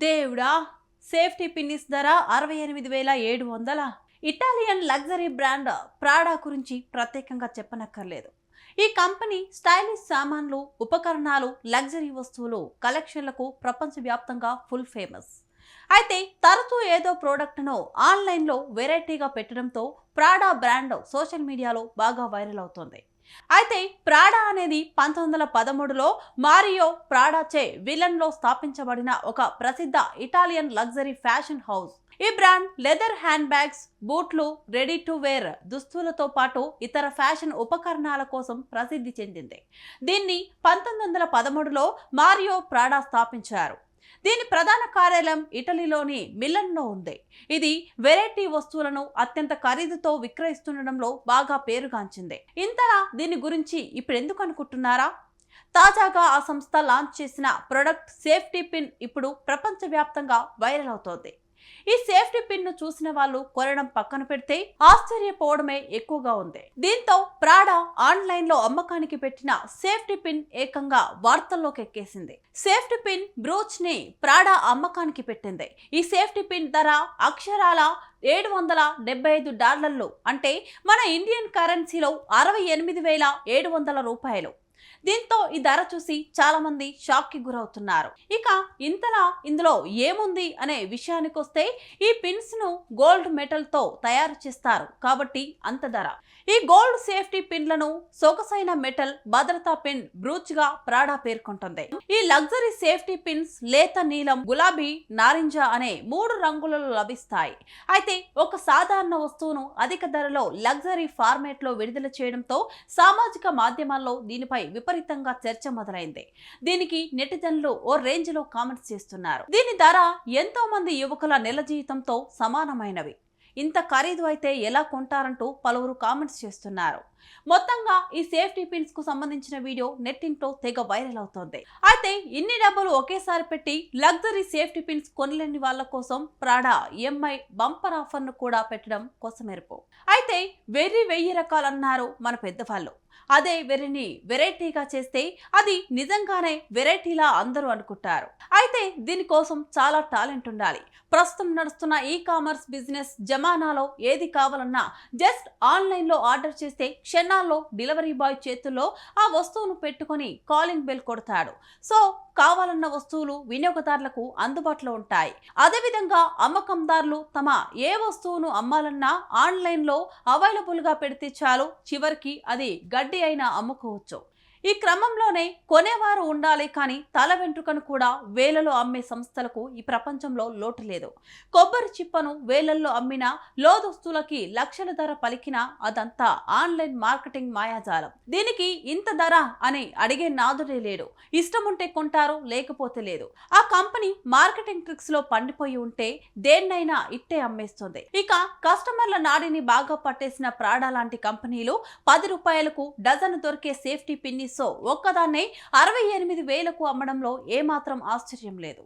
దేవుడా! సేఫ్టీ పిన్నిస్ ధర 68,700. Italian luxury brand Prada గురించి ప్రత్యేకంగా చెప్పనక్కర్లేదు. ఈ కంపెనీ స్టైలిష్ సామాన్లు, ఉపకరణాలు, లగ్జరీ వస్తువులు కలెక్షన్లకు ప్రపంచవ్యాప్తంగా ఫుల్ ఫేమస్. అయితే తరచూ ఏదో ప్రోడక్ట్ను ఆన్లైన్లో వెరైటీగా పెట్టడంతో ప్రాడా బ్రాండ్ సోషల్ మీడియాలో బాగా వైరల్ అవుతోంది. అయితే ప్రాడా అనేది 1913లో మారియో ప్రాడాచే విలన్లో స్థాపించబడిన ఒక ప్రసిద్ధ ఇటాలియన్ లగ్జరీ ఫ్యాషన్ హౌస్. ఈ బ్రాండ్ లెదర్ హ్యాండ్ బ్యాగ్స్, బూట్లు, రెడీ టు వేర్ దుస్తులతో పాటు ఇతర ఫ్యాషన్ ఉపకరణాల కోసం ప్రసిద్ధి చెందింది. దీన్ని 1913లో మారియో ప్రాడా స్థాపించారు. దీని ప్రధాన కార్యాలయం ఇటలీలోని మిలన్లో ఉంది. ఇది వెరైటీ వస్తువులను అత్యంత ఖరీదుతో విక్రయిస్తుండడంలో బాగా పేరుగాంచింది. ఇంతలా దీని గురించి ఇప్పుడు ఎందుకు అనుకుంటున్నారా? తాజాగా ఆ సంస్థ లాంచ్ చేసిన ప్రొడక్ట్ సేఫ్టీ పిన్ ఇప్పుడు ప్రపంచవ్యాప్తంగా వైరల్ అవుతోంది. ఈ సేఫ్టీ పిన్ ను చూసిన వాళ్ళు కొనడం పక్కన పెడితే ఆశ్చర్యపోవడమే ఎక్కువగా ఉంది. దీంతో ప్రాడా ఆన్లైన్ లో అమ్మకానికి పెట్టిన సేఫ్టీ పిన్ ఏకంగా వార్తల్లోకి ఎక్కేసింది. సేఫ్టీ పిన్ బ్రూచ్ ని ప్రాడా అమ్మకానికి పెట్టింది. ఈ సేఫ్టీ పిన్ ధర అక్షరాల $775, అంటే మన ఇండియన్ కరెన్సీలో 68,700 రూపాయలు. దీంతో ఈ ధర చూసి చాలా మంది షాక్ కి గురవుతున్నారు. ఇక ఇంతలా ఇందులో ఏముంది అనే విషయానికి వస్తే, ఈ పిన్స్ ను గోల్డ్ మెటల్ తో తయారు చేస్తారు కాబట్టి అంత ధర. ఈ గోల్డ్ సేఫ్టీ పిన్లను సొగసైన మెటల్ భద్రతా పిన్ బ్రూచ్ గా ప్రాడా పేర్కొంటుంది. ఈ లగ్జరీ సేఫ్టీ పిన్స్ లేత నీలం, గులాబీ, నారింజ అనే 3 రంగులలో లభిస్తాయి. అయితే ఒక సాధారణ వస్తువును అధిక ధరలో లగ్జరీ ఫార్మేట్ లో విడుదల చేయడంతో సామాజిక మాధ్యమాల్లో దీనిపై విపరీతంగా చర్చ మొదలైంది. దీనికి నెటిజన్లు ఓ రేంజ్ లో కామెంట్స్ చేస్తున్నారు. దీని ధర ఎంతో మంది యువకుల నెల జీవితంతో సమానమైనవి. ఇంత ఖరీదు అయితే ఎలా కొంటారంటూ పలువురు కామెంట్స్ చేస్తున్నారు. మొత్తంగా ఈ సేఫ్టీ పిన్స్ కు సంబంధించిన వీడియో నెట్టింట్లో తెగ వైరల్ అవుతోంది. అయితే ఇన్ని డబ్బులు ఒకేసారి పెట్టి లగ్జరీ సేఫ్టీ పిన్స్ కొనలేని వాళ్ళ కోసం ప్రాడా EMI బంపర్ ఆఫర్ ను కూడా పెట్టడం కొసమెరుపు. అయితే వెర్రి 1000 రకాలన్నారు మన పెద్దవాళ్ళు. అదే వెర్రిని వెరైటీగా చేస్తే అది నిజంగానే వెరైటీలా అందరూ అనుకుంటారు. అయితే దీనికోసం చాలా టాలెంట్ ఉండాలి. ప్రస్తుతం నడుస్తున్న ఈ కామర్స్ బిజినెస్ జమానాలో ఏది కావాలన్నా జస్ట్ ఆన్లైన్ లో ఆర్డర్ చేస్తే క్షణాల్లో డెలివరీ బాయ్ చేతుల్లో ఆ వస్తువును పెట్టుకొని కాలింగ్ బెల్ కొడతాడు. సో కావాలన్న వస్తువులు వినియోగదారులకు అందుబాటులో ఉంటాయి. అదేవిధంగా అమ్మకందారులు తమ ఏ వస్తువును అమ్మాలన్నా ఆన్లైన్ లో అవైలబుల్ గా పెడితే చాలు, చివరికి అది గడ్డి అయినా అమ్ముకోవచ్చు. ఈ క్రమంలోనే కొనేవారు ఉండాలి, కానీ తల వెంట్రుకను కూడా వేలలో అమ్మే సంస్థలకు ఈ ప్రపంచంలో లోటు లేదు. కొబ్బరి చిప్పను వేలల్లో అమ్మినా, లోదుస్తులకి లక్షల ధర పలికినా అదంతా ఆన్లైన్ మార్కెటింగ్ మాయాజాలం. దీనికి ఇంత ధర అని అడిగే నాదుడే లేడు. ఇష్టం ఉంటే కొంటారు, లేకపోతే లేదు. ఆ కంపెనీ మార్కెటింగ్ ట్రిక్స్ లో పండిపోయి ఉంటే దేన్నైనా ఇట్టే అమ్మేస్తుంది. ఇక కస్టమర్ల నాడిని బాగా పట్టేసిన ప్రాడా లాంటి కంపెనీలు 10 రూపాయలకు డజన్ దొరికే సేఫ్టీ పిన్నిస్ ఒక్కదాన్నే 68,000కు అమ్మడంలో ఏమాత్రం ఆశ్చర్యం లేదు.